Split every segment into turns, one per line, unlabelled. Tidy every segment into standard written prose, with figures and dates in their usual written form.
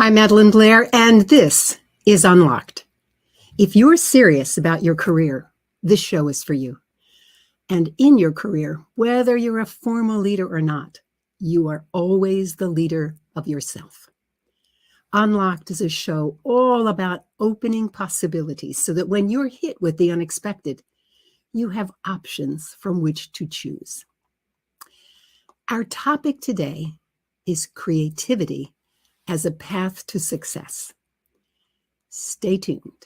I'm Madelyn Blair, and this is Unlocked. If you're serious about your career, this show is for you. And in your career, whether you're a formal leader or not, you are always the leader of yourself. Unlocked is a show all about opening possibilities so that when you're hit with the unexpected, you have options from which to choose. Our topic today is creativity as a path to success. Stay tuned.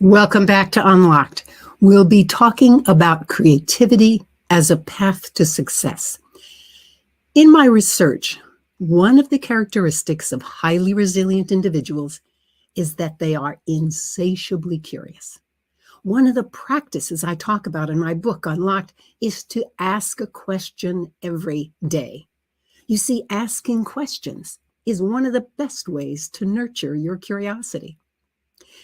Welcome back to Unlocked. We'll be talking about creativity as a path to success. In my research, one of the characteristics of highly resilient individuals is that they are insatiably curious. One of the practices I talk about in my book, Unlocked, is to ask a question every day. You see, asking questions is one of the best ways to nurture your curiosity.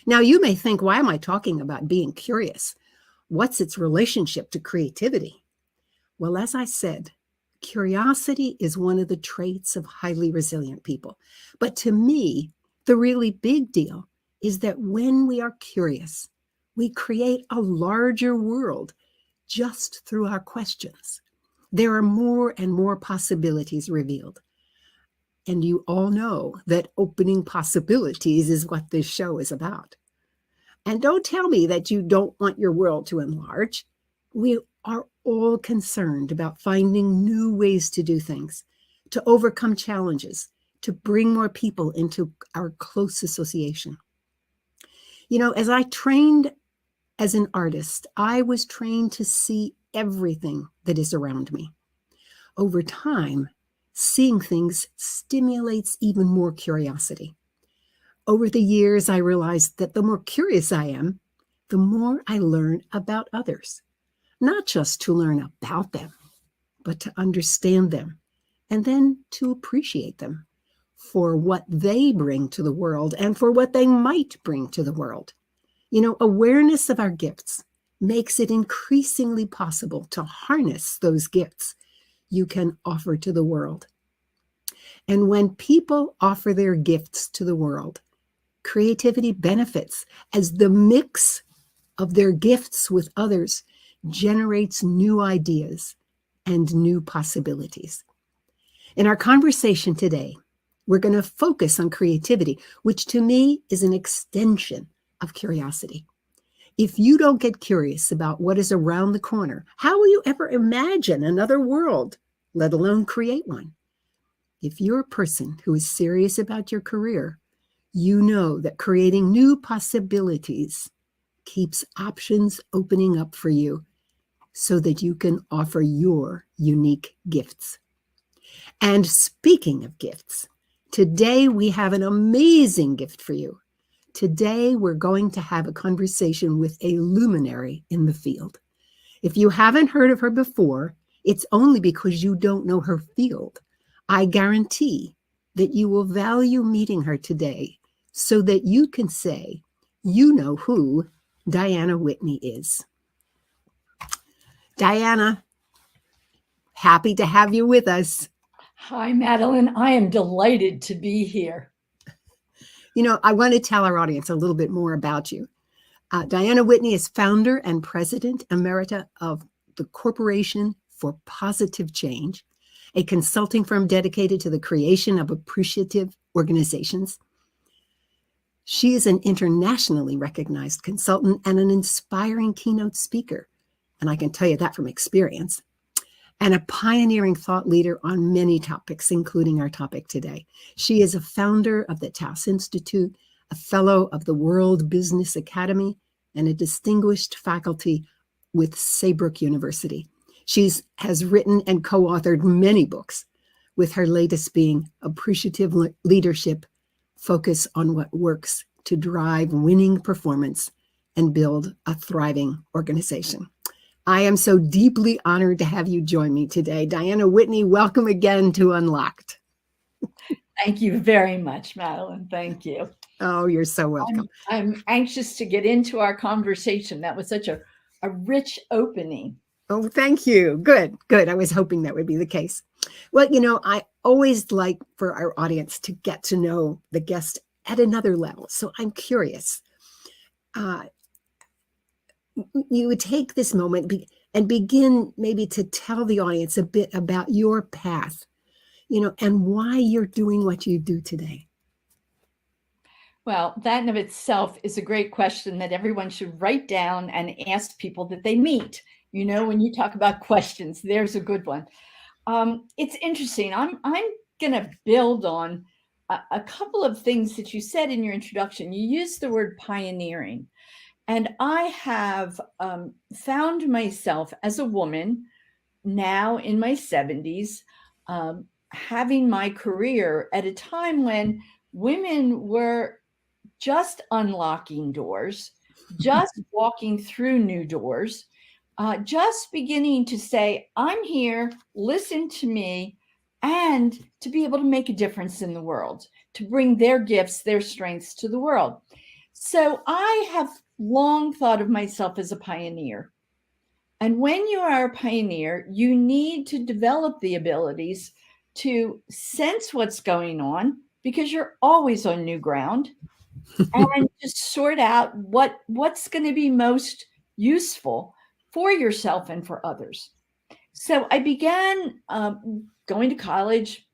Now, you may think, why am I talking about being curious? What's its relationship to creativity? Well, as I said, curiosity is one of the traits of highly resilient people. But to me, the really big deal is that when we are curious, we create a larger world just through our questions. There are more and more possibilities revealed. And you all know that opening possibilities is what this show is about. And don't tell me that you don't want your world to enlarge. We are all concerned about finding new ways to do things, to overcome challenges, to bring more people into our close association. You know, as I trained as an artist, I was trained to see everything that is around me. Over time, seeing things stimulates even more curiosity. Over the years, I realized that the more curious I am, the more I learn about others. Not just to learn about them, but to understand them, and then to appreciate them for what they bring to the world and for what they might bring to the world. You know, awareness of our gifts makes it increasingly possible to harness those gifts you can offer to the world. And when people offer their gifts to the world, creativity benefits as the mix of their gifts with others generates new ideas and new possibilities. In our conversation today, we're going to focus on creativity, which to me is an extension of curiosity. If you don't get curious about what is around the corner, how will you ever imagine another world, let alone create one? If you're a person who is serious about your career, you know that creating new possibilities keeps options opening up for you so that you can offer your unique gifts. And speaking of gifts, today we have an amazing gift for you. Today we're going to have a conversation with a luminary in the field. If you haven't heard of her before, it's only because you don't know her field. I guarantee that you will value meeting her today so that you can say, you know who Diana Whitney is. Diana, happy to have you with us.
Hi, Madeline. I am delighted to be here.
You know, I want to tell our audience a little bit more about you. Diana Whitney is founder and president emerita of the Corporation for Positive Change, a consulting firm dedicated to the creation of appreciative organizations. She is an internationally recognized consultant and an inspiring keynote speaker, and I can tell you that from experience, and a pioneering thought leader on many topics, including our topic today. She is a founder of the Taos Institute, a fellow of the World Business Academy, and a distinguished faculty with Saybrook University. She has written and co-authored many books, with her latest being Appreciative Leadership, Focus on What Works to Drive Winning Performance and Build a Thriving Organization. I am so deeply honored to have you join me today. Diana Whitney, welcome again to Unlocked.
Thank you very much, Madeline. Thank you.
Oh, you're so welcome.
I'm anxious to get into our conversation. That was such a rich opening.
Oh, thank you. Good, good. I was hoping that would be the case. Well, you know, I always like for our audience to get to know the guest at another level. So I'm curious. You would take this moment and begin maybe to tell the audience a bit about your path, you know, and why you're doing what you do today.
Well, that in of itself is a great question that everyone should write down and ask people that they meet. You know, when you talk about questions, there's a good one. It's interesting. I'm going to build on a couple of things that you said in your introduction. You used the word pioneering. And I have found myself as a woman now in my 70s, having my career at a time when women were just unlocking doors, just walking through new doors, just beginning to say, I'm here, listen to me, and to be able to make a difference in the world, to bring their gifts, their strengths to the world. So I have long thought of myself as a pioneer. And when you are a pioneer, you need to develop the abilities to sense what's going on because you're always on new ground and just sort out what's going to be most useful for yourself and for others. So I began going to college.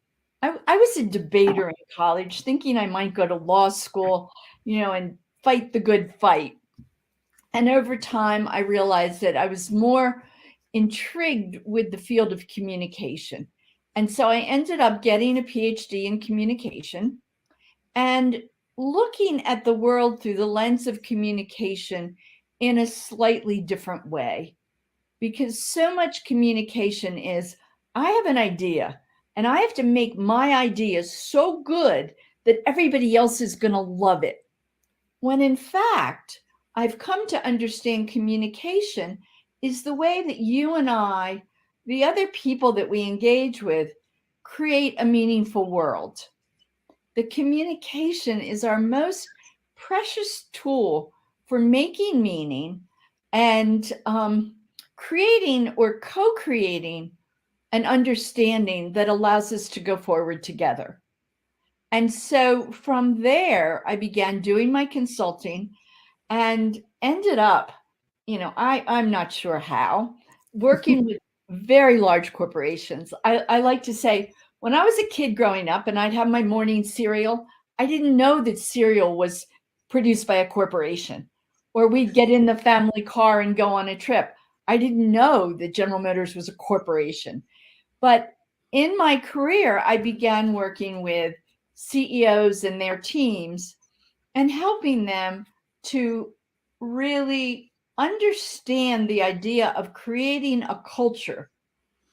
I was a debater in college, thinking I might go to law school, you know, and fight the good fight. And over time, I realized that I was more intrigued with the field of communication. And so I ended up getting a PhD in communication and looking at the world through the lens of communication in a slightly different way. Because so much communication is, I have an idea and I have to make my idea so good that everybody else is going to love it. When in fact, I've come to understand communication is the way that you and I, the other people that we engage with, create a meaningful world. The communication is our most precious tool for making meaning and creating or co-creating an understanding that allows us to go forward together. And so from there, I began doing my consulting and ended up, you know, I'm not sure how, working with very large corporations. I like to say, when I was a kid growing up and I'd have my morning cereal, I didn't know that cereal was produced by a corporation, or we'd get in the family car and go on a trip. I didn't know that General Motors was a corporation. But in my career, I began working with CEOs and their teams and helping them to really understand the idea of creating a culture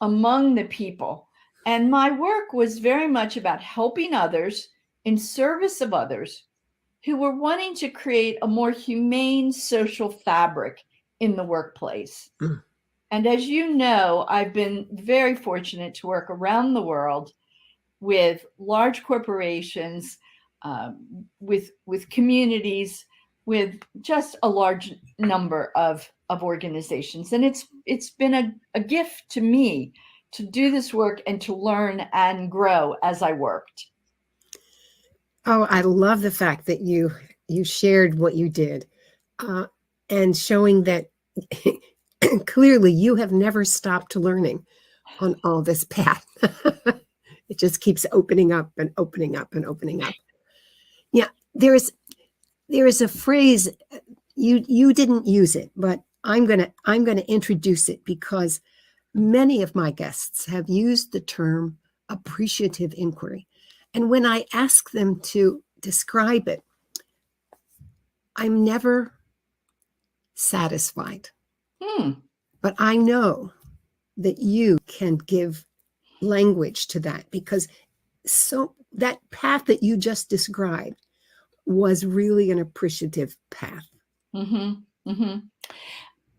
among the people. And my work was very much about helping others in service of others who were wanting to create a more humane social fabric in the workplace. Mm. And as you know, I've been very fortunate to work around the world with large corporations, with communities, with just a large number of organizations. And it's been a gift to me to do this work and to learn and grow as I worked.
Oh, I love the fact that you shared what you did, and showing that clearly you have never stopped learning on all this path. It just keeps opening up and opening up and opening up. Yeah, there is a phrase, you didn't use it, but I'm gonna introduce it because many of my guests have used the term appreciative inquiry. And when I ask them to describe it, I'm never satisfied. But I know that you can give language to that, because so that path that you just described was really an appreciative path.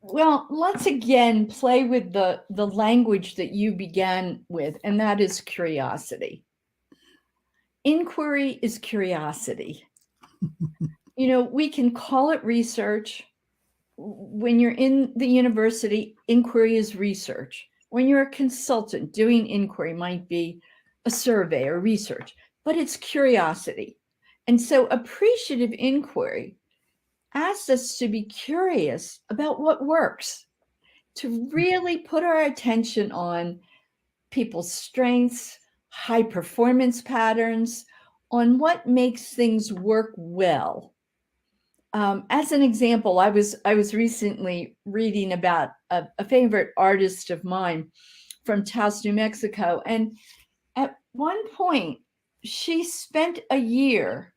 Well, let's again play with the language that you began with, and that is curiosity. Inquiry is curiosity. We can call it research. When you're in the university, inquiry is research. When you're a consultant, doing inquiry might be a survey or research, but it's curiosity. And so appreciative inquiry asks us to be curious about what works, to really put our attention on people's strengths, high performance patterns, on what makes things work well. As an example, I was recently reading about a favorite artist of mine from Taos, New Mexico, and at one point she spent a year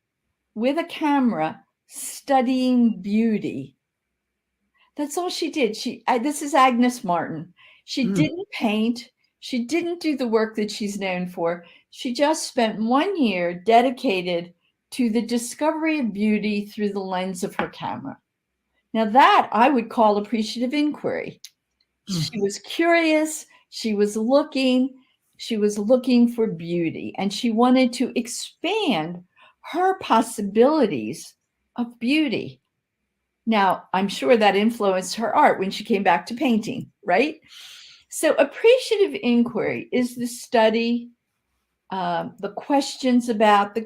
with a camera studying beauty. That's all she did. This is Agnes Martin. She didn't paint. She didn't do the work that she's known for. She just spent 1 year dedicated to the discovery of beauty through the lens of her camera. Now that I would call appreciative inquiry. She was curious. She was looking for beauty, and she wanted to expand her possibilities of beauty. Now, I'm sure that influenced her art when she came back to painting, right? So appreciative inquiry is the study, the questions about, the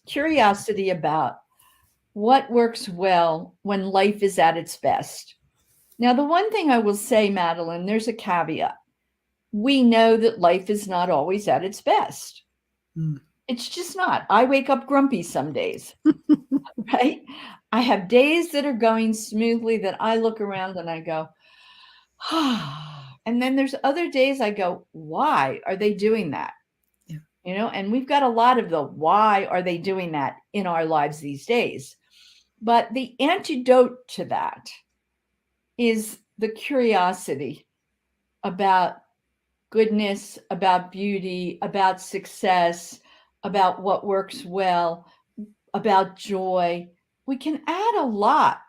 curiosity about what works well when life is at its best. Now, the one thing I will say, Madelyn, there's a caveat. We know that life is not always at its best. It's just not. I wake up grumpy some days, right? I have days that are going smoothly that I look around and I go, and then there's other days I go, why are they doing that? Yeah. And we've got a lot of the why are they doing that in our lives these days. But the antidote to that is the curiosity about goodness, about beauty, about success, about what works well, about joy. We can add a lot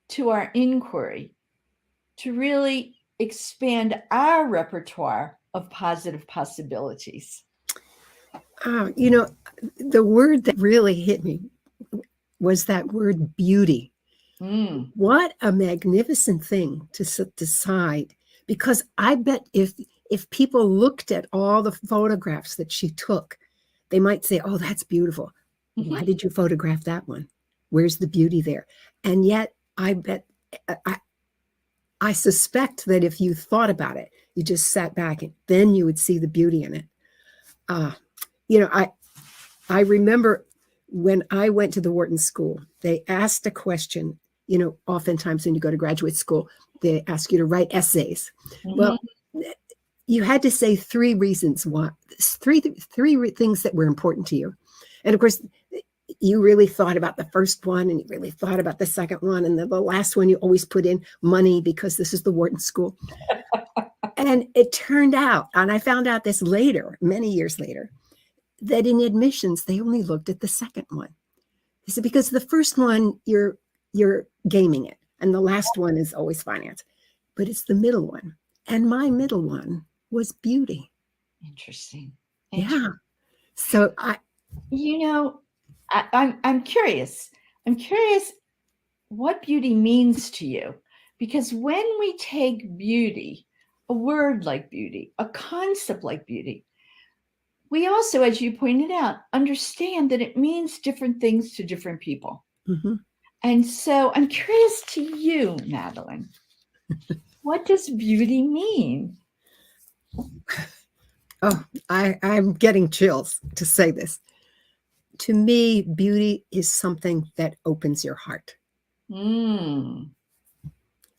to our inquiry to really expand our repertoire of positive possibilities.
The word that really hit me was that word beauty. What a magnificent thing to decide, because I bet if people looked at all the photographs that she took, they might say, oh, that's beautiful. Why did you photograph that one? Where's the beauty there? And yet I bet, I suspect that if you thought about it, you just sat back and then you would see the beauty in it. I remember when I went to the Wharton School, they asked a question. Oftentimes when you go to graduate school, they ask you to write essays. Well, you had to say 3 reasons why, three things that were important to you. And of course, you really thought about the first one, and you really thought about the second one, and the last one you always put in money, because this is the Wharton School. And it turned out, and I found out this later, many years later, that in admissions they only looked at the second one. They said, because the first one you're gaming it, and the last one is always finance, but it's the middle one. And my middle one was beauty.
Interesting.
Yeah. So
I'm curious. I'm curious what beauty means to you. Because when we take beauty, a word like beauty, a concept like beauty, we also, as you pointed out, understand that it means different things to different people.
mm-hmm.
And so I'm curious to you, Madelyn, what does beauty mean?
Oh, I'm getting chills to say this. To me, beauty is something that opens your heart.
Mm.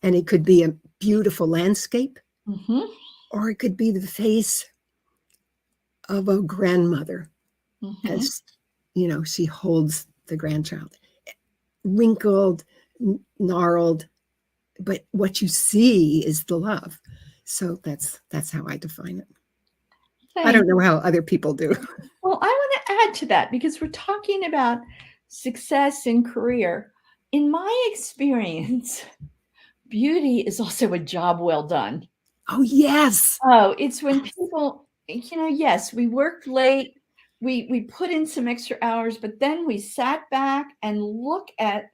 And it could be a beautiful landscape,
Mm-hmm.
or it could be the face of a grandmother
Mm-hmm.
as, she holds the grandchild. Wrinkled, gnarled, but what you see is the love. So that's how I define it. I don't know how other people do.
Well, I want to add to that because we're talking about success in career. In my experience, beauty is also a job well done.
Oh, yes.
Oh, it's when people, yes, we worked late, we put in some extra hours, but then we sat back and look at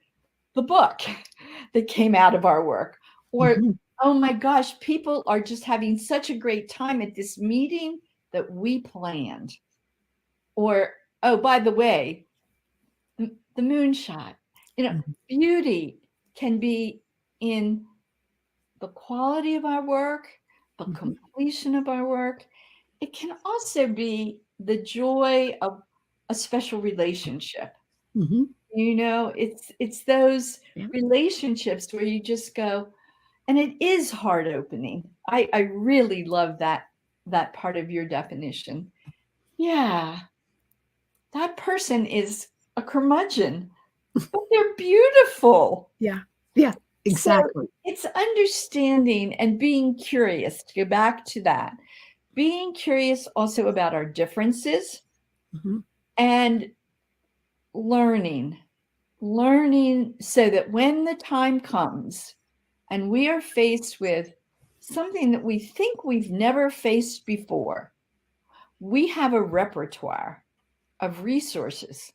the book that came out of our work. Or,
Mm-hmm.
oh my gosh, people are just having such a great time at this meeting that we planned. Or, oh, by the way, the moonshot.
Mm-hmm.
Beauty can be in the quality of our work, the
Mm-hmm.
completion of our work. It can also be the joy of a special relationship.
Mm-hmm.
It's those
Yeah.
relationships where you just go, and it is heart opening. I really love that part of your definition. Yeah, that person is a curmudgeon, but they're beautiful.
Yeah. Yeah. Exactly.
So it's understanding and being curious, to go back to that, being curious also about our differences
Mm-hmm.
and learning so that when the time comes and we are faced with something that we think we've never faced before, we have a repertoire of resources,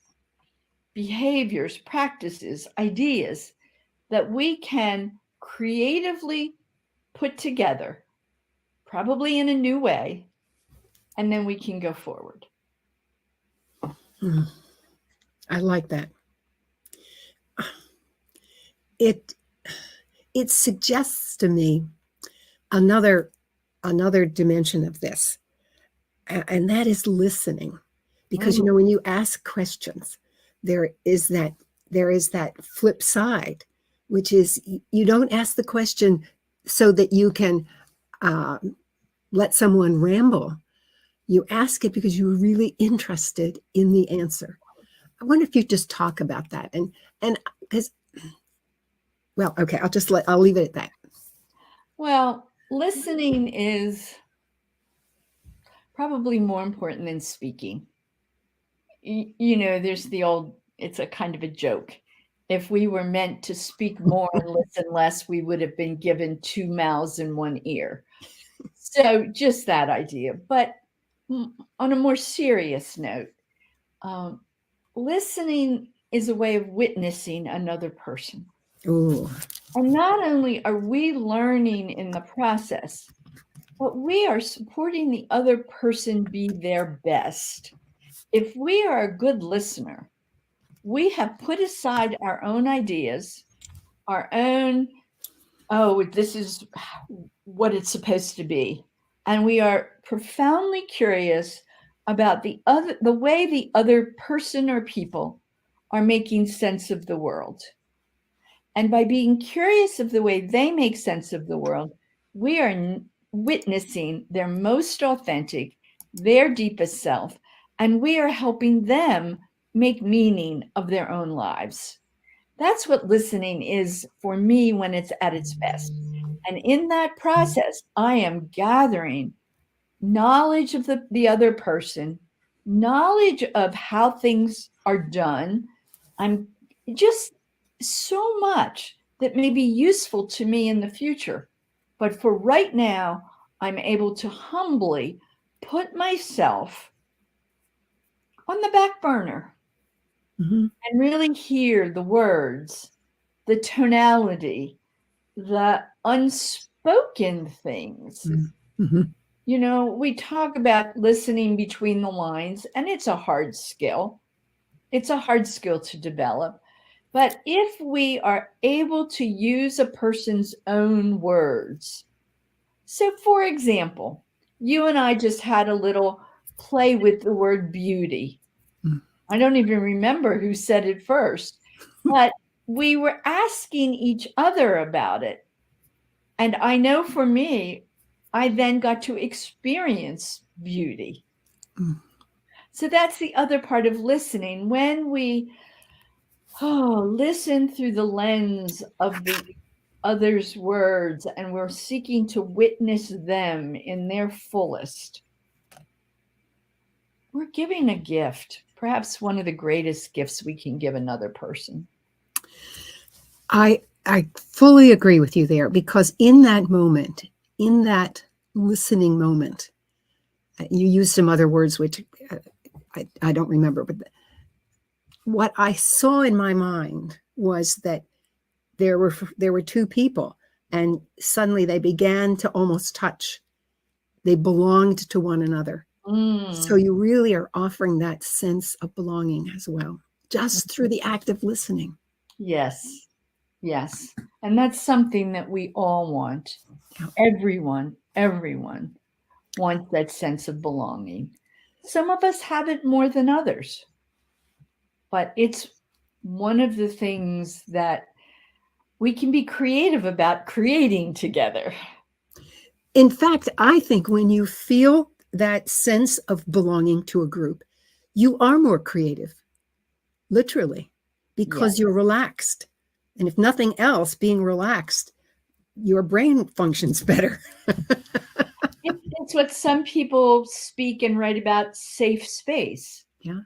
behaviors, practices, ideas that we can creatively put together, probably in a new way, and then we can go forward.
I like that. It suggests to me another dimension of this, and that is listening. Because when you ask questions, there is that flip side, which is you don't ask the question so that you can let someone ramble. You ask it because you're really interested in the answer. I wonder if you just talk about that, and because, well, okay, I'll leave it at that.
Well, listening is probably more important than speaking. There's it's a kind of a joke. If we were meant to speak more and listen less, we would have been given 2 mouths and 1 ear. So just that idea. But on a more serious note, listening is a way of witnessing another person.
Ooh.
And not only are we learning in the process, but we are supporting the other person be their best. If we are a good listener, we have put aside our own ideas, our own, oh, this is what it's supposed to be. And we are profoundly curious about the way the other person or people are making sense of the world. And by being curious of the way they make sense of the world, we are witnessing their most authentic, their deepest self, and we are helping them make meaning of their own lives. That's what listening is for me when it's at its best. And in that process, I am gathering knowledge of the other person, knowledge of how things are done. I'm just so much that may be useful to me in the future. But for right now, I'm able to humbly put myself on the back burner
Mm-hmm.
and really hear the words, the tonality, the unspoken things.
Mm-hmm.
You know, we talk about listening between the lines, and it's a hard skill. It's a hard skill to develop. But if we are able to use a person's own words, so for example, you and I just had a little play with the word beauty.
Mm.
I don't even remember who said it first, but we were asking each other about it. And I know for me, I then got to experience beauty.
Mm.
So that's the other part of listening. When we listen through the lens of the other's words and we're seeking to witness them in their fullest, we're giving a gift, perhaps one of the greatest gifts we can give another person.
I fully agree with you there, because in that moment, in that listening moment, you used some other words which I don't remember, but what I saw in my mind was that there were two people, and suddenly they began to almost touch. They belonged to one another. So you really are offering that sense of belonging as well, just through the act of listening.
Yes. Yes. And that's something that we all want.
Yeah.
Everyone wants that sense of belonging. Some of us have it more than others, but it's one of the things that we can be creative about creating together.
In fact, I think when you feel that sense of belonging to a group, you are more creative, literally, because you're relaxed. And if nothing else, being relaxed, your brain functions better.
It's what some people speak and write about: safe space.
Yeah.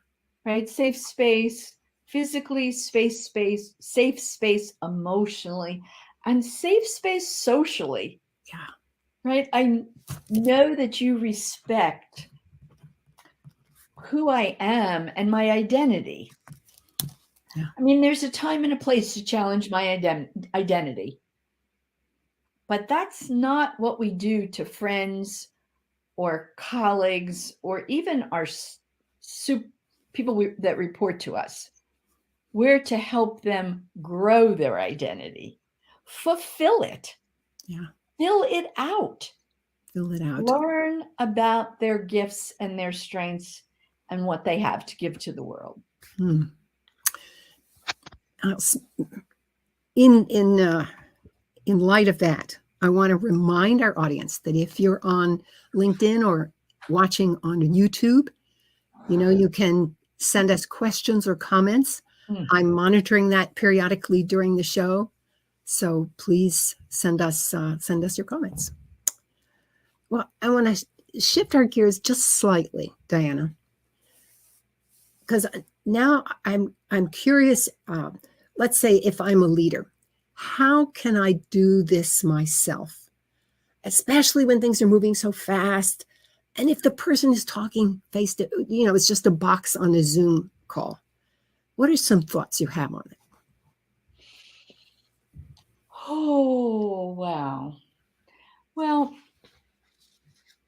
Right? Safe space, physically, safe space emotionally, and safe space socially.
Yeah.
Right? I know that you respect who I am and my identity.
Yeah.
I mean, there's a time and a place to challenge my identity. But that's not what we do to friends or colleagues or even our people that report to us. We're to help them grow their identity, fulfill it, fill it out, learn about their gifts and their strengths and what they have to give to the world.
In light of that, I want to remind our audience that if you're on LinkedIn or watching on YouTube, you can send us questions or comments. I'm monitoring that periodically during the show, so please send us your comments. Well, I want to shift our gears just slightly, Diana, because now I'm curious. Let's say if I'm a leader, how can I do this myself, especially when things are moving so fast, and if the person is talking face to, it's just a box on a Zoom call? What are some thoughts you have on it?
Oh, wow. Well,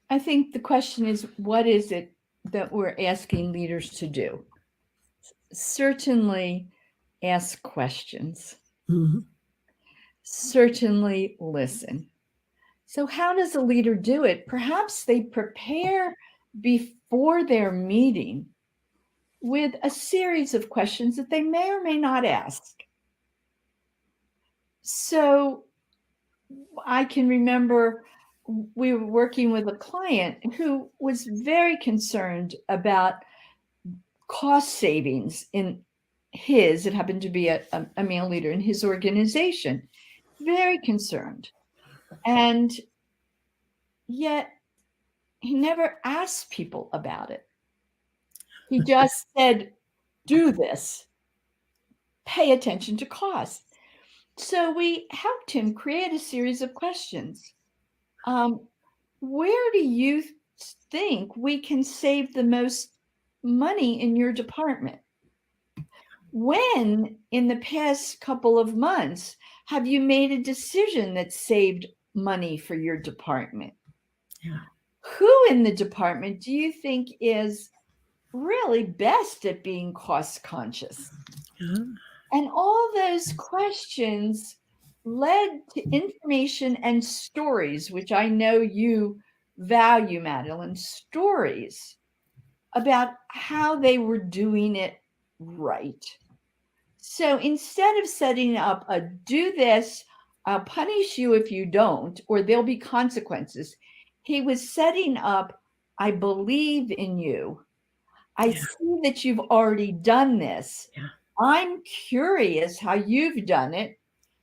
I think the question is, what is it that we're asking leaders to do? Certainly ask questions.
Mm-hmm.
Certainly listen. So how does a leader do it? Perhaps they prepare before their meeting with a series of questions that they may or may not ask. So I can remember we were working with a client who was very concerned about cost savings in it happened to be a male leader in his organization, very concerned. And yet he never asked people about it. He just said, do this, pay attention to cost. So we helped him create a series of questions. Where do you think we can save the most money in your department? When in the past couple of months have you made a decision that saved money for your department?
Yeah.
Who in the department do you think is really best at being cost conscious?
Yeah.
And all those questions led to information and stories, which I know you value, Madelyn, stories about how they were doing it right. So instead of setting up a do this, I'll punish you if you don't, or there'll be consequences, he was setting up, I believe in you. I
Yeah.
see that you've already done this.
Yeah.
I'm curious how you've done it,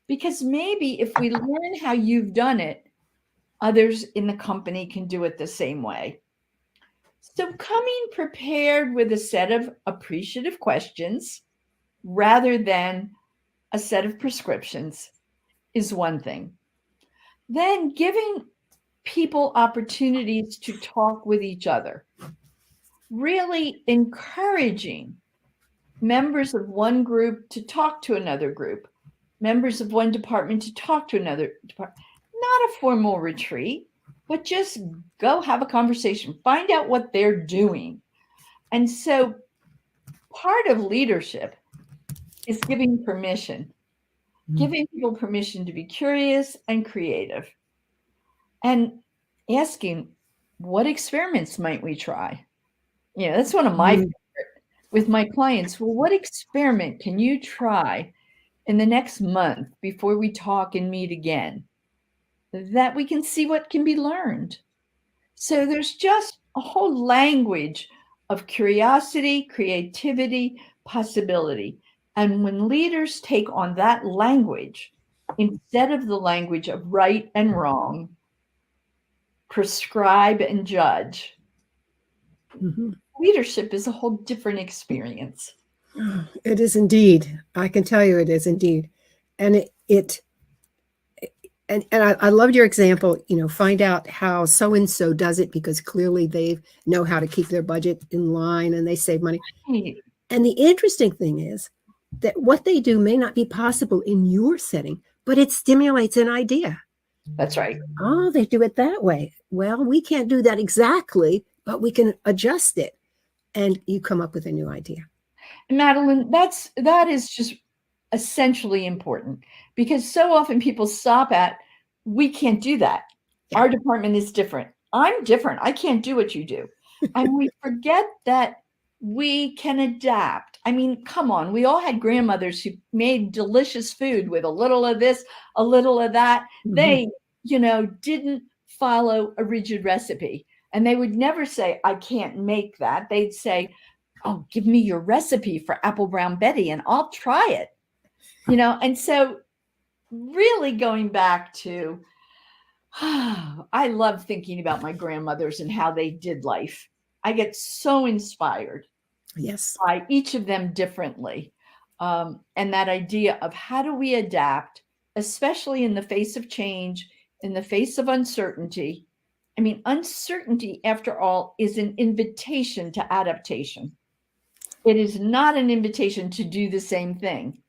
because maybe if we learn how you've done it, others in the company can do it the same way. So coming prepared with a set of appreciative questions rather than a set of prescriptions is one thing. Then giving people opportunities to talk with each other, really encouraging members of one group to talk to another group, members of one department to talk to another department. Not a formal retreat, but just go have a conversation, find out what they're doing. And so part of leadership is giving permission, giving people permission to be curious and creative, and asking, what experiments might we try? You know, that's one of my favorite with my clients. Well, what experiment can you try in the next month before we talk and meet again that we can see what can be learned? So there's just a whole language of curiosity, creativity, possibility. And when leaders take on that language instead of the language of right and wrong, prescribe and judge,
Mm-hmm.
leadership is a whole different experience.
It is indeed. I can tell you it is indeed. And I loved your example, find out how so-and-so does it because clearly they know how to keep their budget in line and they save money. And the interesting thing is that what they do may not be possible in your setting, but it stimulates an idea.
That's right.
Oh, they do it that way. Well, we can't do that exactly, but we can adjust it. And you come up with a new idea.
Madelyn, that is just essentially important, because so often people stop at, we can't do that.
Yeah.
Our department is different. I'm different. I can't do what you do. And we forget that we can adapt. I mean, come on. We all had grandmothers who made delicious food with a little of this, a little of that.
Mhm.
They, didn't follow a rigid recipe. And they would never say, I can't make that. They'd say, oh, give me your recipe for apple brown Betty and I'll try it. And so really going back to, I love thinking about my grandmothers and how they did life. I get so inspired.
Yes.
By each of them differently. And that idea of how do we adapt, especially in the face of change, in the face of uncertainty. I mean, uncertainty, after all, is an invitation to adaptation. It is not an invitation to do the same thing.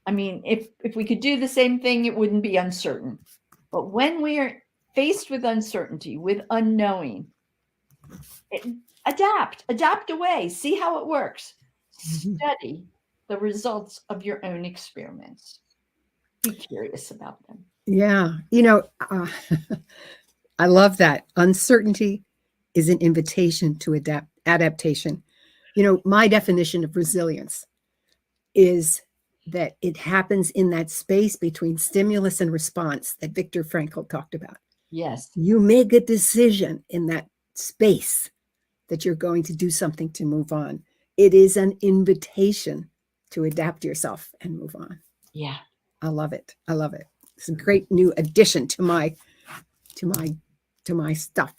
I mean, if we could do the same thing, it wouldn't be uncertain. But when we are faced with uncertainty, with unknowing, adapt away, see how it works. Study the results of your own experiments. Be curious about them.
Yeah. I love that. Uncertainty is an invitation to adaptation. My definition of resilience is that it happens in that space between stimulus and response that Viktor Frankl talked about.
Yes.
You make a decision in that space that you're going to do something to move on. It is an invitation to adapt yourself and move on.
Yeah.
I love it. I love it. It's a great new addition to my stuff.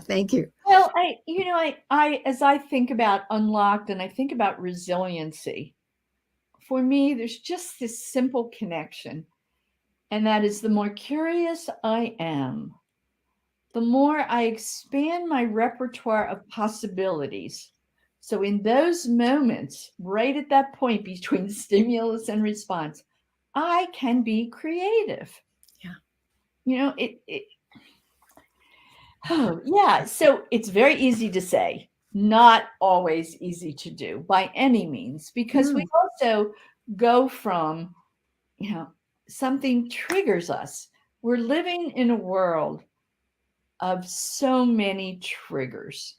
Thank you.
Well, I as I think about Unlocked and I think about resiliency, for me, there's just this simple connection. And that is, the more curious I am, the more I expand my repertoire of possibilities So in those moments, right at that point between stimulus and response, I can be creative.
Yeah.
You know, oh, yeah. So it's very easy to say, not always easy to do by any means, because we
Mm.
also go from, something triggers us. We're living in a world of so many triggers.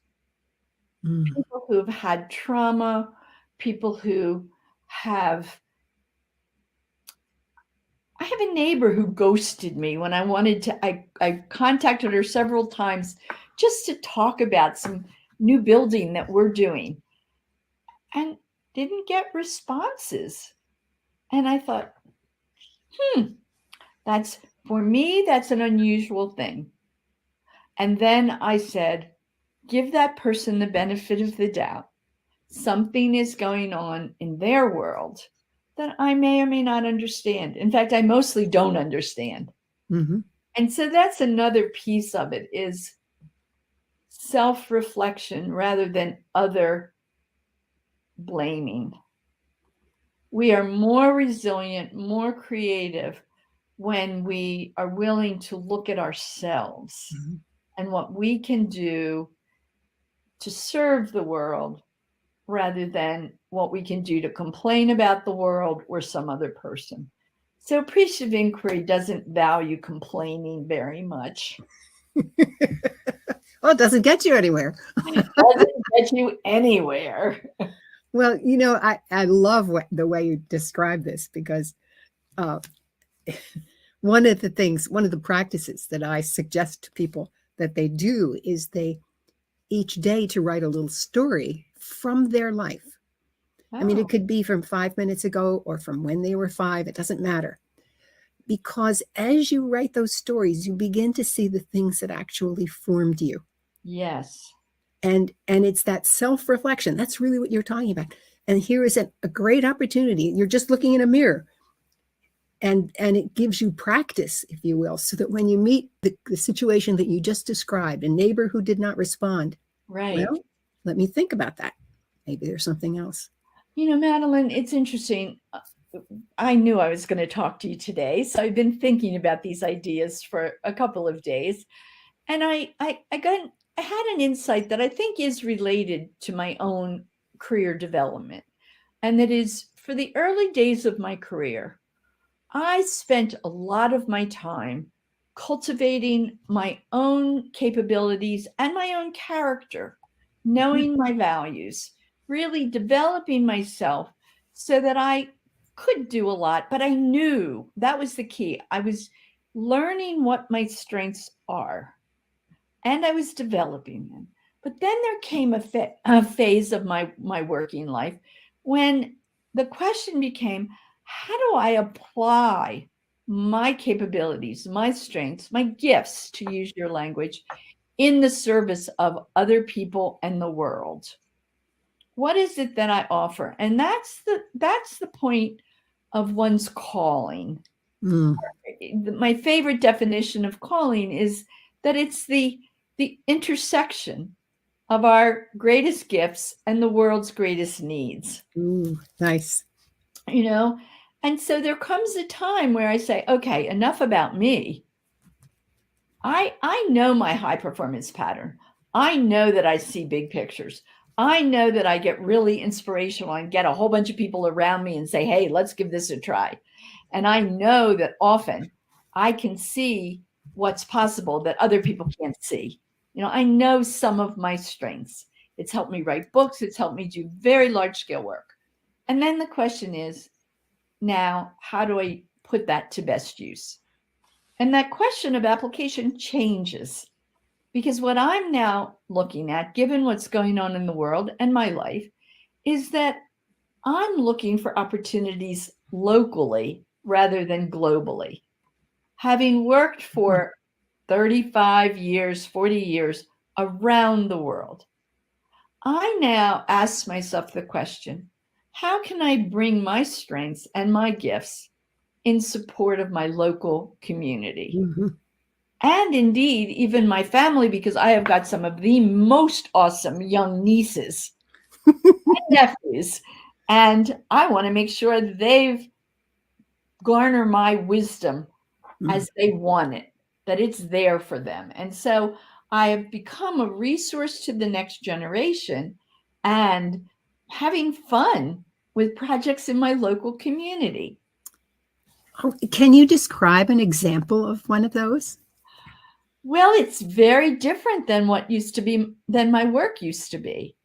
Mm.
People who have had trauma, people who have. I have a neighbor who ghosted me when I wanted to. I contacted her several times just to talk about some new building that we're doing and didn't get responses. And I thought, that's for me, that's an unusual thing. And then I said, give that person the benefit of the doubt. Something is going on in their world that I may or may not understand. In fact, I mostly don't understand.
Mm-hmm.
And so that's another piece of it, is self-reflection rather than other blaming. We are more resilient, more creative when we are willing to look at ourselves
Mm-hmm.
and what we can do to serve the world rather than what we can do to complain about the world or some other person. So appreciative inquiry doesn't value complaining very much.
Well, it doesn't get you anywhere.
It doesn't get you anywhere.
Well, I love the way you describe this, because uh, one of the practices that I suggest to people that they do is they each day to write a little story from their life. I mean, it
Oh,
could be from 5 minutes ago or from when they were 5. It doesn't matter. Because as you write those stories, you begin to see the things that actually formed you.
yes.
And it's that self-reflection. That's really what you're talking about. And here is a great opportunity. You're just looking in a mirror. And it gives you practice, if you will, so that when you meet the situation that you just described, a neighbor who did not respond,
Right.
well, let me think about that. Maybe there's something else.
Madeline, it's interesting. I knew I was going to talk to you today, so I've been thinking about these ideas for a couple of days, and I had an insight that I think is related to my own career development, and that is, for the early days of my career, I spent a lot of my time cultivating my own capabilities and my own character, knowing my values, really developing myself so that I could do a lot. But I knew that was the key. I was learning what my strengths are and I was developing them. But then there came a phase of my working life when the question became, how do I apply my capabilities, my strengths, my gifts, to use your language, in the service of other people and the world? What is it that I offer? And that's the point of one's calling.
Mm.
My favorite definition of calling is that it's the intersection of our greatest gifts and the world's greatest needs.
Ooh, nice.
And so there comes a time where I say, okay, enough about me. I know my high performance pattern. I know that I see big pictures. I know that I get really inspirational and get a whole bunch of people around me and say, hey, let's give this a try. And I know that often I can see what's possible that other people can't see. I know some of my strengths. It's helped me write books. It's helped me do very large scale work. And then the question is, now, how do I put that to best use? And that question of application changes, because what I'm now looking at, given what's going on in the world and my life, is that I'm looking for opportunities locally rather than globally. Having worked for 35 years, 40 years around the world, I now ask myself the question, how can I bring my strengths and my gifts in support of my local community?
Mm-hmm.
And indeed, even my family, because I have got some of the most awesome young nieces nephews, and I want to make sure they've garner my wisdom as they want it, that it's there for them. And so I have become a resource to the next generation and having fun with projects in my local community.
Oh, can you describe an example of one of those?
Well, it's very different than what used to be, than my work used to be.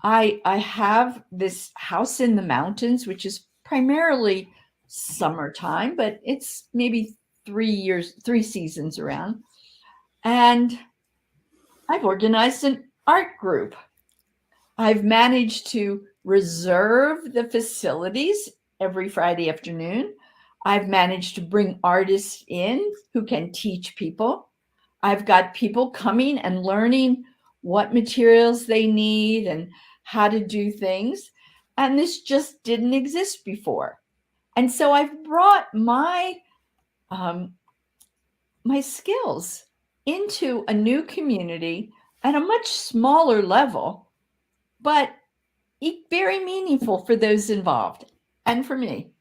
I have this house in the mountains, which is primarily summertime, but it's maybe 3 seasons around. And I've organized an art group. I've managed to reserve the facilities every Friday afternoon. I've managed to bring artists in who can teach people. I've got people coming and learning what materials they need and how to do things. And this just didn't exist before. And so I've brought my skills into a new community at a much smaller level, but very meaningful for those involved and for me.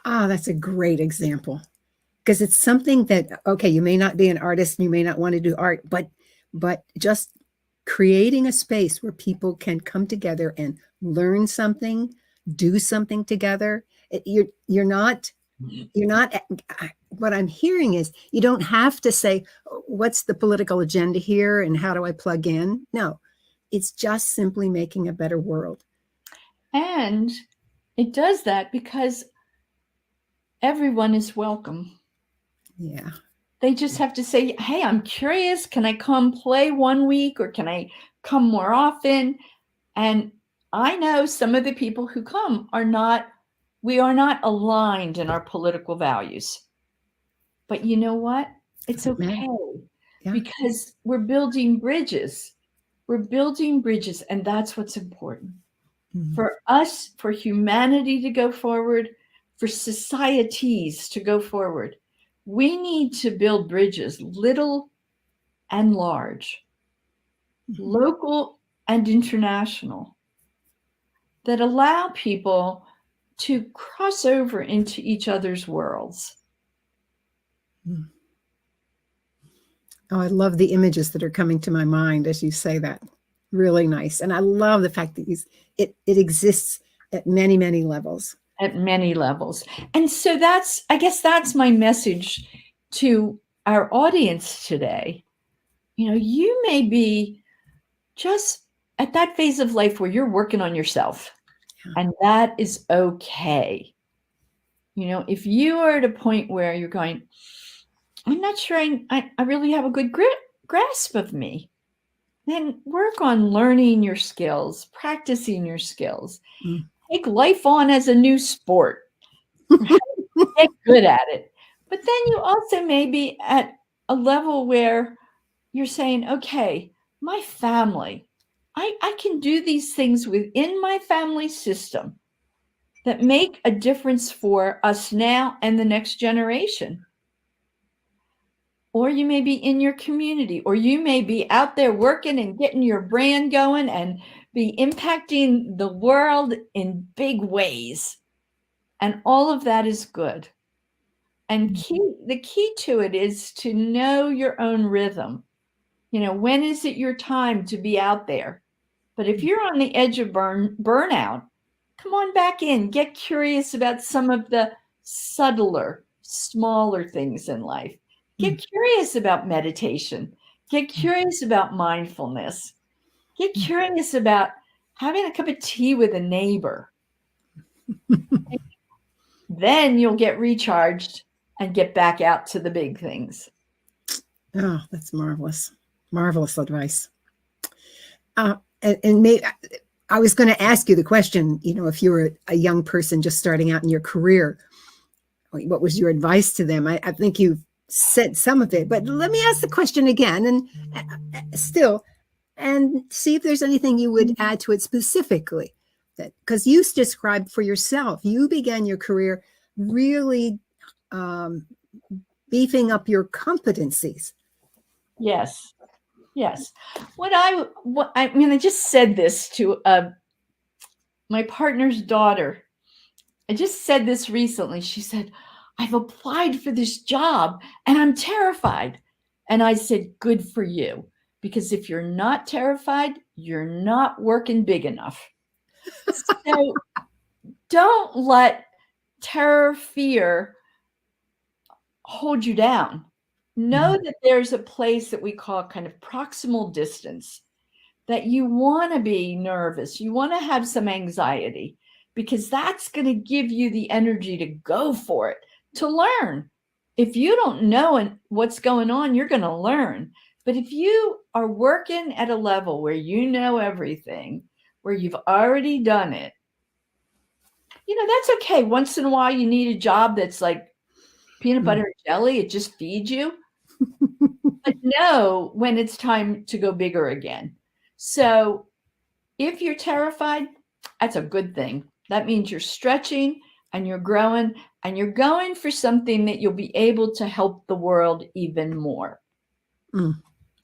Ah, that's a great example. Because it's something that, okay, you may not be an artist and you may not want to do art, but just creating a space where people can come together and learn something, do something together. You're not, what I'm hearing is you don't have to say, what's the political agenda here and how do I plug in? No, it's just simply making a better world.
And it does that because everyone is welcome.
Yeah.
They just have to say, hey, I'm curious. Can I come play one week or can I come more often? And I know some of the people who come we are not aligned in our political values. But you know what? It's okay because we're building bridges. We're building bridges, and that's what's important. For us, for humanity to go forward, for societies to go forward, we need to build bridges, little and large, local and international, that allow people to cross over into each other's worlds.
Oh, I love the images that are coming to my mind as you say that. Really nice. And I love the fact that it exists at many, many levels.
At many levels. And so I guess that's my message to our audience today. You may be just at that phase of life where you're working on yourself, and that is okay. If you are at a point where you're going, I'm not sure I really have a good grasp of me, then work on learning your skills, practicing your skills. Take life on as a new sport. Get good at it. But then you also may be at a level where you're saying, okay, my family, I can do these things within my family system that make a difference for us now and the next generation. Or you may be in your community, or you may be out there working and getting your brand going and be impacting the world in big ways. And all of that is good. And the key to it is to know your own rhythm. When is it your time to be out there? But if you're on the edge of burnout, come on back in. Get curious about some of the subtler, smaller things in life. Get curious about meditation. Get curious about mindfulness. Get curious about having a cup of tea with a neighbor. Then you'll get recharged and get back out to the big things.
Oh, that's marvelous. Marvelous advice. And maybe I was going to ask you the question, if you were a young person just starting out in your career, what was your advice to them? I think you've said some of it, but let me ask the question again and see if there's anything you would add to it specifically. Because you described for yourself, you began your career really beefing up your competencies.
Yes. Yes. I mean, I just said this to my partner's daughter. I just said this recently. She said, I've applied for this job and I'm terrified. And I said, good for you. Because if you're not terrified, you're not working big enough. So don't let terror, fear hold you down. Know that there's a place that we call kind of proximal distance, that you want to be nervous, you want to have some anxiety, because that's going to give you the energy to go for it, to learn. If you don't know what's going on, you're going to learn. But if you are working at a level where you know everything, where you've already done it, that's okay. Once in a while, you need a job that's like peanut butter and jelly. It just feeds you. But know when it's time to go bigger again. So if you're terrified, that's a good thing. That means you're stretching and you're growing and you're going for something that you'll be able to help the world even more.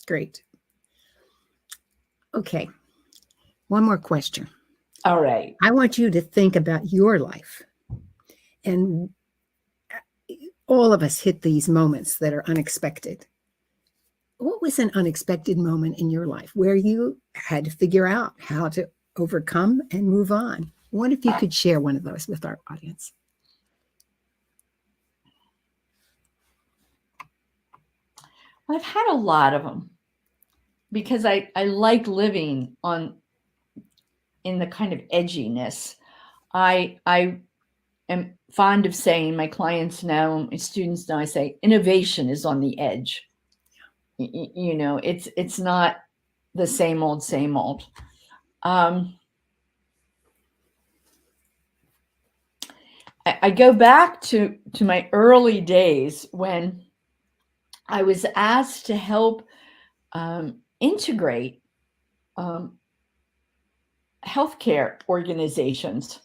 Great. Okay. One more question.
All right.
I want you to think about your life. And all of us hit these moments that are unexpected. What was an unexpected moment in your life where you had to figure out how to overcome and move on? What if you could share one of those with our audience?
I've had a lot of them because I like living in the kind of edginess. I am fond of saying, my clients know, my students know, I say innovation is on the edge. It's not the same old, same old. I go back to my early days when I was asked to help integrate healthcare organizations.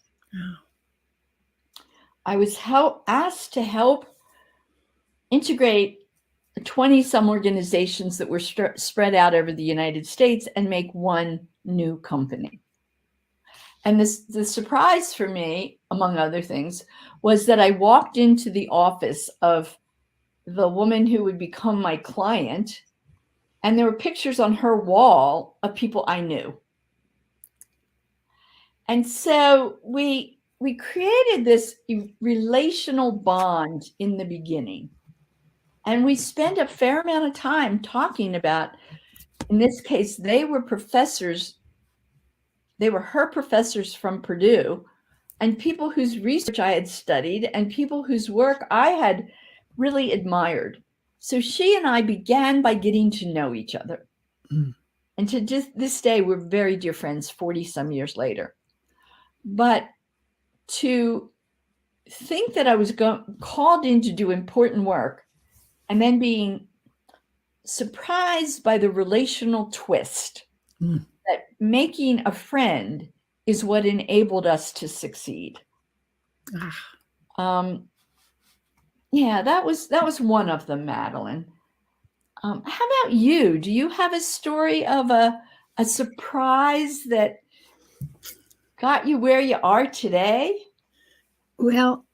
I was asked to help integrate 20 some organizations that were spread out over the United States and make one new company. And the surprise for me, among other things, was that I walked into the office of the woman who would become my client, and there were pictures on her wall of people I knew. And so we created this relational bond in the beginning. And we spent a fair amount of time talking about, in this case, they were professors. They were her professors from Purdue and people whose research I had studied and people whose work I had really admired. So she and I began by getting to know each other. And to this day, we're very dear friends 40 some years later. But to think that I was called in to do important work and then being surprised by the relational twist that making a friend is what enabled us to succeed. Yeah, that was one of them, Madelyn. How about you? Do you have a story of a surprise that got you where you are today?
Well,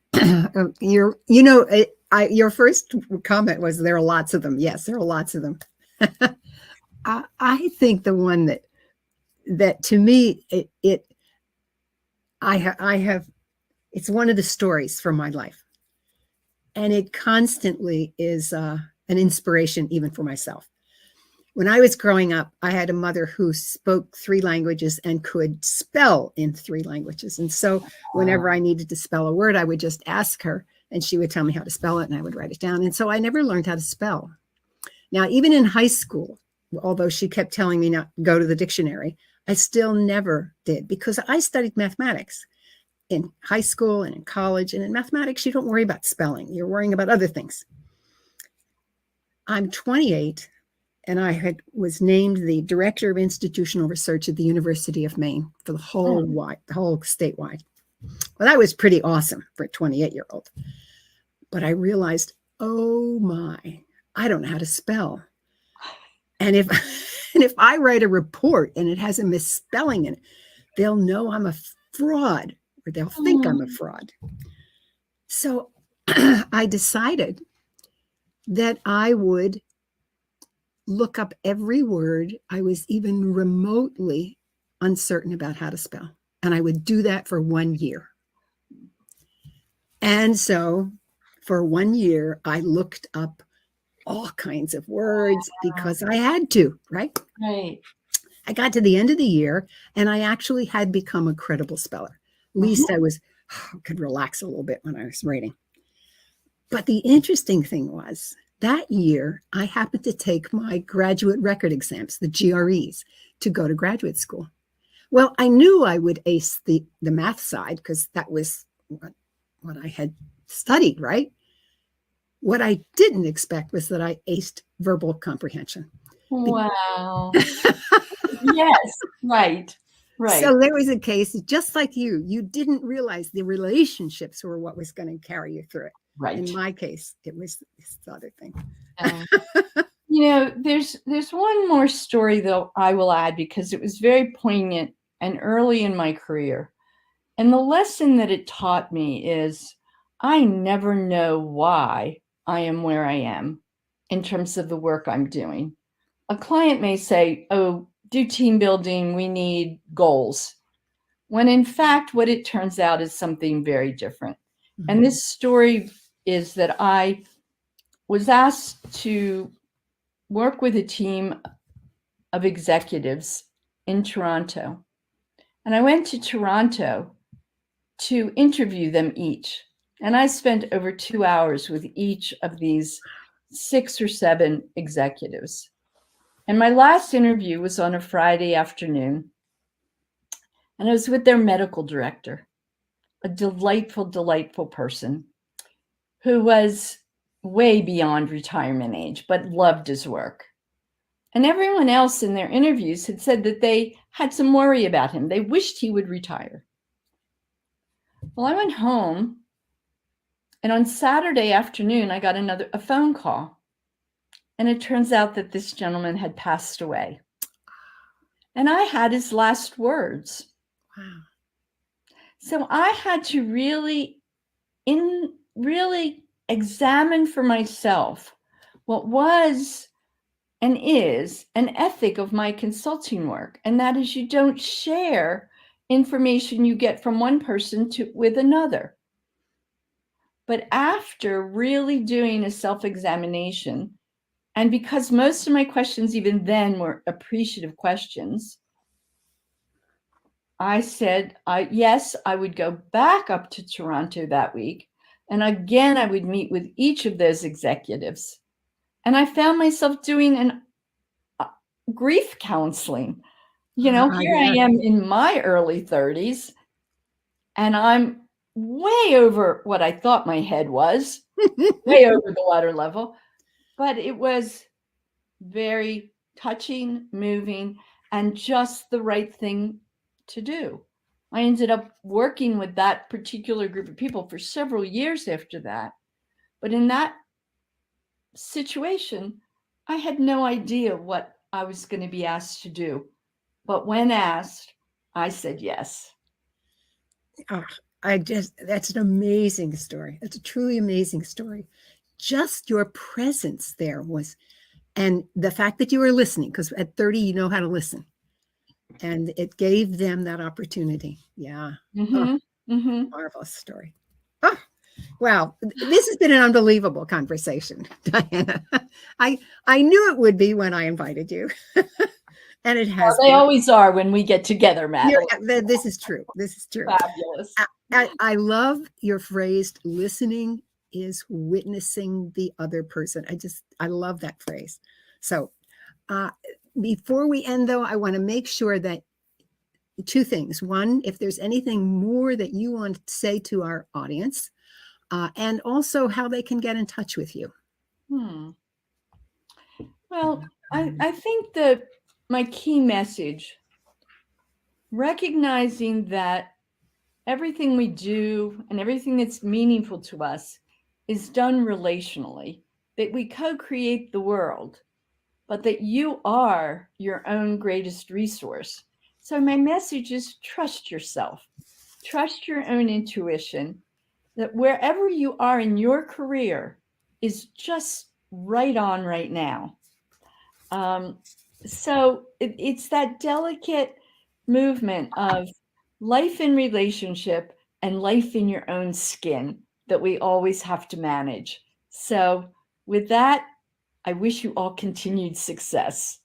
your first comment was there are lots of them. Yes, there are lots of them. I think the one that to me it's one of the stories from my life, and it constantly is an inspiration even for myself. When I was growing up, I had a mother who spoke 3 languages and could spell in 3 languages. And so whenever I needed to spell a word, I would just ask her and she would tell me how to spell it and I would write it down. And so I never learned how to spell. Now, even in high school, although she kept telling me not to go to the dictionary, I still never did because I studied mathematics in high school and in college. And in mathematics, you don't worry about spelling. You're worrying about other things. I'm 28. And I was named the director of institutional research at the University of Maine for the whole statewide. Well, that was pretty awesome for a 28-year-old. But I realized, oh my, I don't know how to spell. And And if I write a report and it has a misspelling in it, they'll know I'm a fraud, or they'll think I'm a fraud. So I decided that I would look up every word I was even remotely uncertain about how to spell. And I would do that for 1 year. And so for 1 year, I looked up all kinds of words because I had to, right?
Right.
I got to the end of the year and I actually had become a credible speller. At least I could relax a little bit when I was writing. But the interesting thing was that year, I happened to take my graduate record exams, the GREs, to go to graduate school. Well, I knew I would ace the math side because that was what I had studied, right? What I didn't expect was that I aced verbal comprehension.
Wow. Yes, right. Right.
So there was a case, just like you didn't realize the relationships were what was going to carry you through it.
Right.
In my case, it was this other thing.
There's one more story though I will add because it was very poignant and early in my career. And the lesson that it taught me is I never know why I am where I am in terms of the work I'm doing. A client may say, oh, do team building, we need goals. When in fact, what it turns out is something very different. Mm-hmm. And this story is that I was asked to work with a team of executives in Toronto. And I went to Toronto to interview them each. And I spent over 2 hours with each of these 6 or 7 executives. And my last interview was on a Friday afternoon. And I was with their medical director, a delightful, delightful person who was way beyond retirement age, but loved his work. And everyone else in their interviews had said that they had some worry about him. They wished he would retire. Well, I went home, and on Saturday afternoon, I got a phone call. And it turns out that this gentleman had passed away. And I had his last words.
Wow.
So I had to really examine for myself what was and is an ethic of my consulting work. And that is you don't share information you get from one person with another. But after really doing a self-examination, and because most of my questions even then were appreciative questions, I said, yes, I would go back up to Toronto that week. And again, I would meet with each of those executives. And I found myself doing an grief counseling. Here I am in my early 30s, and I'm way over what I thought my head was, way over the water level. But it was very touching, moving, and just the right thing to do. I ended up working with that particular group of people for several years after that. But in that situation, I had no idea what I was going to be asked to do. But when asked, I said yes.
Oh, that's an amazing story. It's a truly amazing story. Just your presence there was, and the fact that you were listening, because at 30, you know how to listen. And it gave them that opportunity. Yeah. Marvelous story. Oh, wow. This has been an unbelievable conversation, Diana. I knew it would be when I invited you. And it has.
Well, they always are when we get together, Madelyn.
This is true. This is true.
Fabulous.
I love your phrase, listening is witnessing the other person. I love that phrase. So before we end, though, I want to make sure that 2 things. One, if there's anything more that you want to say to our audience, and also how they can get in touch with you.
Well, I think that my key message, recognizing that everything we do and everything that's meaningful to us is done relationally, that we co-create the world. but that you are your own greatest resource. So my message is trust yourself, trust your own intuition, that wherever you are in your career is just right on right now. So it's that delicate movement of life in relationship and life in your own skin that we always have to manage. So with that, I wish you all continued success.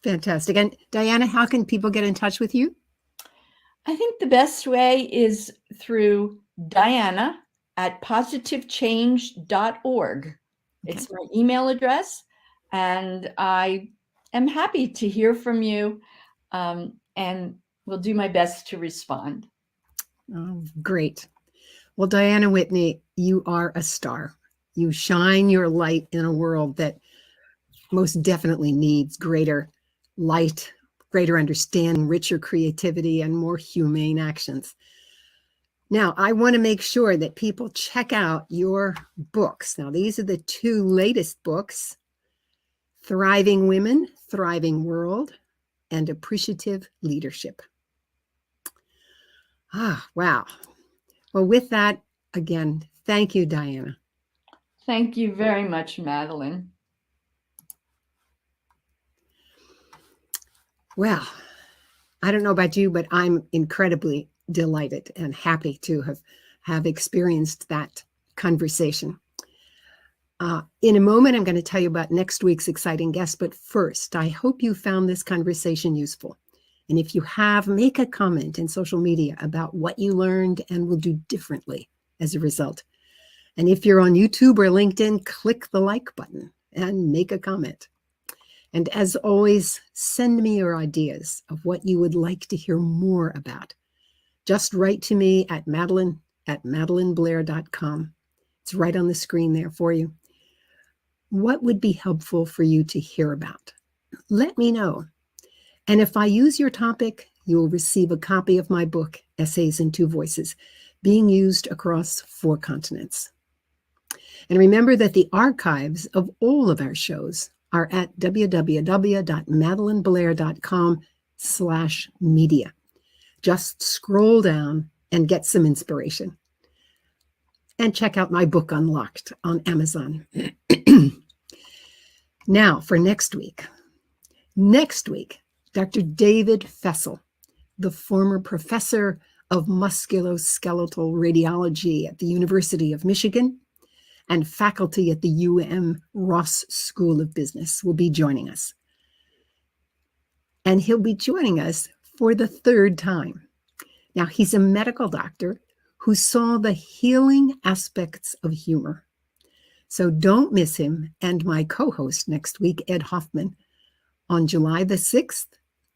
Fantastic. And Diana, how can people get in touch with you?
I think the best way is through Diana at positivechange.org. Okay. It's my email address, and I am happy to hear from you, and will do my best to respond.
Oh, great. Well, Diana Whitney, you are a star. You shine your light in a world that most definitely needs greater light, greater understanding, richer creativity, and more humane actions. Now, I want to make sure that people check out your books. Now, these are the two latest books, Thriving Women, Thriving World, and Appreciative Leadership. Ah, wow. Well, with that, again, thank you, Diana.
Thank you very much, Madelyn.
Well, I don't know about you, but I'm incredibly delighted and happy to have experienced that conversation. In a moment, I'm going to tell you about next week's exciting guest, but first, I hope you found this conversation useful. And if you have, make a comment in social media about what you learned and will do differently as a result. And if you're on YouTube or LinkedIn, click the like button and make a comment. And as always, send me your ideas of what you would like to hear more about. Just write to me at madelyn@madelynblair.com. It's right on the screen there for you. What would be helpful for you to hear about? Let me know. And if I use your topic, you will receive a copy of my book, Essays in Two Voices, being used across 4 continents. And remember that the archives of all of our shows are at www.madelynblair.com/media. Just scroll down and get some inspiration. And check out my book, Unlocked, on Amazon. Now, for next week. Next week, Dr. David Fessel, the former professor of musculoskeletal radiology at the University of Michigan and faculty at the UM Ross School of Business, will be joining us. And he'll be joining us for the 3rd time. Now, he's a medical doctor who saw the healing aspects of humor. So don't miss him and my co-host next week, Ed Hoffman, on July the 6th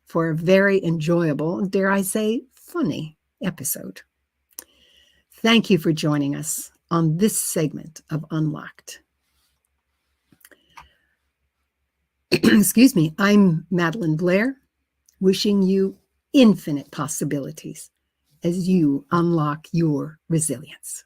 for a very enjoyable, dare I say, funny episode. Thank you for joining us on this segment of Unlocked. Excuse me, I'm Madelyn Blair, wishing you infinite possibilities as you unlock your resilience.